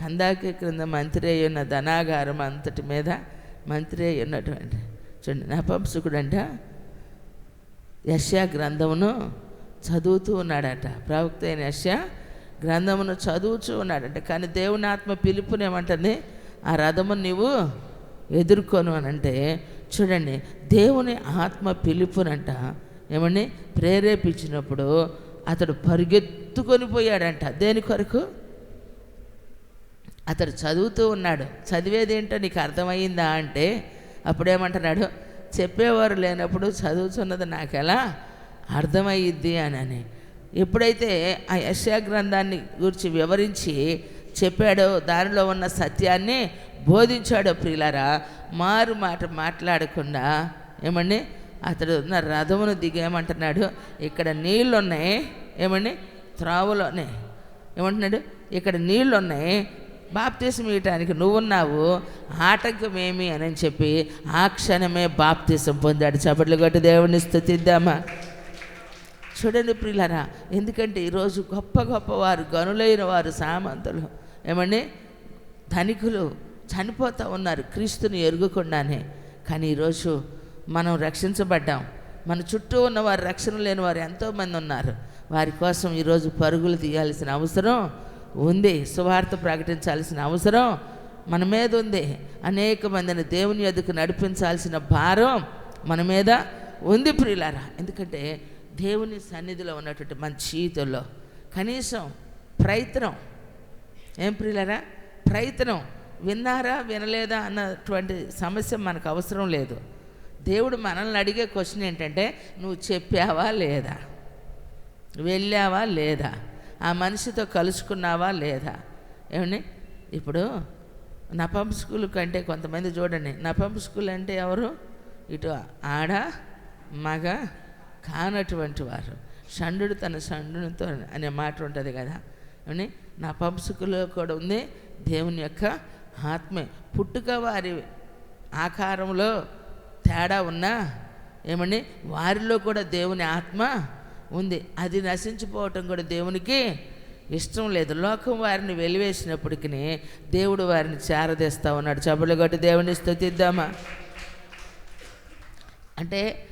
కందాకి క్రింద మంత్రి అయి ఉన్న ధనాగారం అంతటి మీద మంత్రి అయి ఉన్నటువంటి చూడండి నపుంసకుడంట యెషయా గ్రంథమును చదువుతూ ఉన్నాడట. ప్రవక్త అయిన యెషయా గ్రంథమును చదువుతూ ఉన్నాడంట. కానీ దేవుని ఆత్మ పిలుపునేమంటుంది, ఆ రథమును నీవు ఎదుర్కొను అని అంటే చూడండి, దేవుని ఆత్మ పిలుపునంట ఏమని ప్రేరేపించినప్పుడు అతడు పరిగెత్తుకొని పోయాడంట. దేని కొరకు? అతడు చదువుతూ ఉన్నాడు. చదివేది ఏంటో నీకు అర్థమయ్యిందా అంటే అప్పుడేమంటున్నాడు, చెప్పేవారు లేనప్పుడు చదువుతున్నది నాకెలా అర్థమయ్యిద్ది అని. ఎప్పుడైతే ఆ యెషయా గ్రంథాన్ని గురించి వివరించి చెప్పాడో, దానిలో ఉన్న సత్యాన్ని బోధించాడో ప్రియులారా, మారు మాట మాట్లాడకుండా ఏమండి అతడు ఉన్న రథమును దిగేమంటున్నాడు, ఇక్కడ నీళ్ళు ఉన్నాయి ఏమండి త్రావులోనే ఏమంటున్నాడు, ఇక్కడ నీళ్ళు ఉన్నాయి, బాప్తీసం ఇవ్వటానికి నువ్వున్నావు, ఆటంకం ఏమి అని చెప్పి ఆ క్షణమే బాప్తీసం పొందాడు. చప్పట్లు కొట్టి దేవుని స్తుతిద్దామా. చూడండి ప్రియులారా, ఎందుకంటే ఈరోజు గొప్ప గొప్ప వారు, గనులైన వారు, సామంతులు ఏమండి ధనికులు చనిపోతూ ఉన్నారు క్రీస్తుని ఎరుగకుండానే. కానీ ఈరోజు మనం రక్షించబడ్డాం. మన చుట్టూ ఉన్నవారు రక్షణ లేని వారు ఎంతోమంది ఉన్నారు. వారి కోసం ఈరోజు పరుగులు తీయాల్సిన అవసరం ఉంది. సువార్త ప్రకటించాల్సిన అవసరం మన మీద ఉంది. అనేక మందిని దేవుని యొద్దకు నడిపించాల్సిన భారం మన మీద ఉంది ప్రియులారా. ఎందుకంటే దేవుని సన్నిధిలో ఉన్నటువంటి మన జీవితంలో కనీసం ప్రయత్నం, ఏం ప్రియులారా, ప్రయత్నం, విన్నారా వినలేదా అన్నటువంటి సమస్య మనకు అవసరం లేదు. దేవుడు మనల్ని అడిగే క్వశ్చన్ ఏంటంటే, నువ్వు చెప్పావా లేదా, వెళ్ళావా లేదా, ఆ మనిషితో కలుసుకున్నావా లేదా. ఏమండి ఇప్పుడు నపుంసకులు కంటే కొంతమంది చూడండి, నపుంసకులు అంటే ఎవరు, ఇటు ఆడ మగ కానటువంటి వారు. షండు తన షండునితో అనే మాట ఉంటుంది కదా. అని నపుంసకులు కూడా ఉంది దేవుని యొక్క ఆత్మే. పుట్టుక వారి ఆకారంలో తేడా ఉన్నా ఏమండి వారిలో కూడా దేవుని ఆత్మ ఉంది. అది నశించిపోవటం కూడా దేవునికి ఇష్టం లేదు. లోకం వారిని వెలివేసినప్పటికీ దేవుడు వారిని చేరదీస్తూ ఉన్నాడు. చప్పట్లు కొట్టి దేవుని స్తుతిద్దామా. అంటే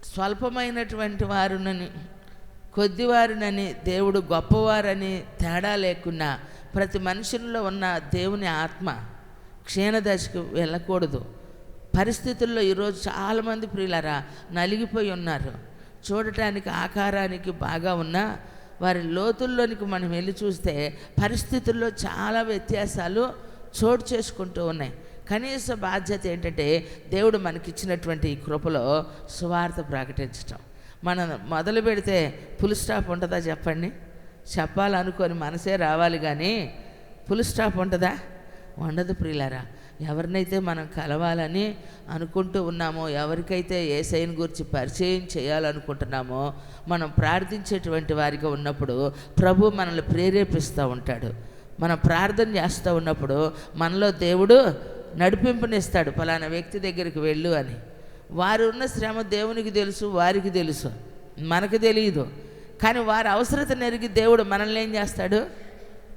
స్వల్పమైనటువంటి వారునని, కొద్దివారినని, దేవుడు గొప్పవారని తేడా లేకుండా ప్రతి మనుషుల్లో ఉన్న దేవుని ఆత్మ క్షీణదశకు వెళ్ళకూడదు. పరిస్థితుల్లో ఈరోజు చాలామంది ప్రియులారా నలిగిపోయి ఉన్నారు. చూడటానికి ఆకారానికి బాగా ఉన్నా వారి లోతుల్లోనికి మనం వెళ్ళి చూస్తే పరిస్థితుల్లో చాలా వ్యత్యాసాలు చోటు చేసుకుంటూ ఉన్నాయి. కనీస బాధ్యత ఏంటంటే దేవుడు మనకిచ్చినటువంటి ఈ కృపలో సువార్త ప్రకటించటం. మనం మొదలు పెడితే ఫుల్ స్టాప్ ఉంటుందా చెప్పండి? చెప్పాలనుకొని మనసే రావాలి కానీ ఫుల్ స్టాప్ ఉంటుందా? ఉండదు ప్రియులారా. ఎవరినైతే మనం కలవాలని అనుకుంటూ ఉన్నామో, ఎవరికైతే యేసయ్యను గురించి పరిచయం చేయాలనుకుంటున్నామో, మనం ప్రార్థించేటువంటి వారిగా ఉన్నప్పుడు ప్రభు మనల్ని ప్రేరేపిస్తూ ఉంటాడు. మనం ప్రార్థన చేస్తూ ఉన్నప్పుడు మనలో దేవుడు నడిపింపునిస్తాడు, ఫలానా వ్యక్తి దగ్గరికి వెళ్ళు అని. వారు ఉన్న శ్రమ దేవునికి తెలుసు, వారికి తెలుసు, మనకు తెలియదు. కానీ వారి అవసరత నెరిగి దేవుడు మనల్ని ఏం చేస్తాడు?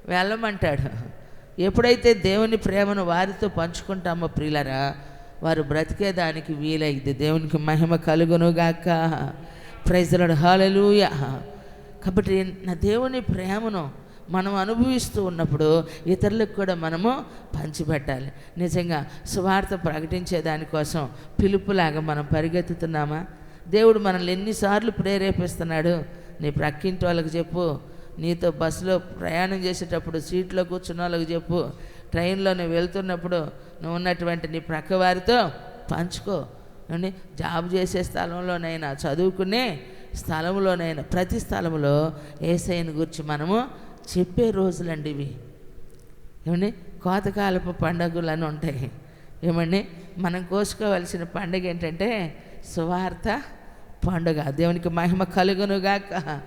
వెళ్ళమంటాడు. ఎప్పుడైతే దేవుని ప్రేమను వారితో పంచుకుంటామో ప్రియులరా, వారు బ్రతికేదానికి వీలైంది. దేవునికి మహిమ కలుగునుగాక. ప్రైజ్ ది లార్డ్, హల్లెలూయా. కాబట్టి నా దేవుని ప్రేమను మనం అనుభవిస్తూ ఉన్నప్పుడు ఇతరులకు కూడా మనము పంచిపెట్టాలి. నిజంగా సువార్త ప్రకటించే దానికోసం పిలుపులాగా మనం పరిగెత్తుతున్నామా? దేవుడు మనల్ని ఎన్నిసార్లు ప్రేరేపిస్తున్నాడు. నీ ప్రక్కింటి వాళ్ళకి చెప్పు, నీతో బస్సులో ప్రయాణం చేసేటప్పుడు సీట్లో కూర్చున్న వాళ్ళకి చెప్పు, ట్రైన్లో నువ్వు వెళ్తున్నప్పుడు నువ్వు ఉన్నటువంటి నీ ప్రక్క వారితో పంచుకో. జాబ్ చేసే స్థలంలోనైనా, చదువుకునే స్థలంలోనైనా, ప్రతి స్థలంలో యేసయ్యను గురించి మనము చెప్పే రోజులండి ఇవి. ఏమండి కోతకాలపు పండుగలు అని ఉంటాయి. ఏమండి మనం కోసుకోవాల్సిన పండుగ ఏంటంటే సువార్త పండుగ. దేవునికి మహిమ కలుగునుగాక.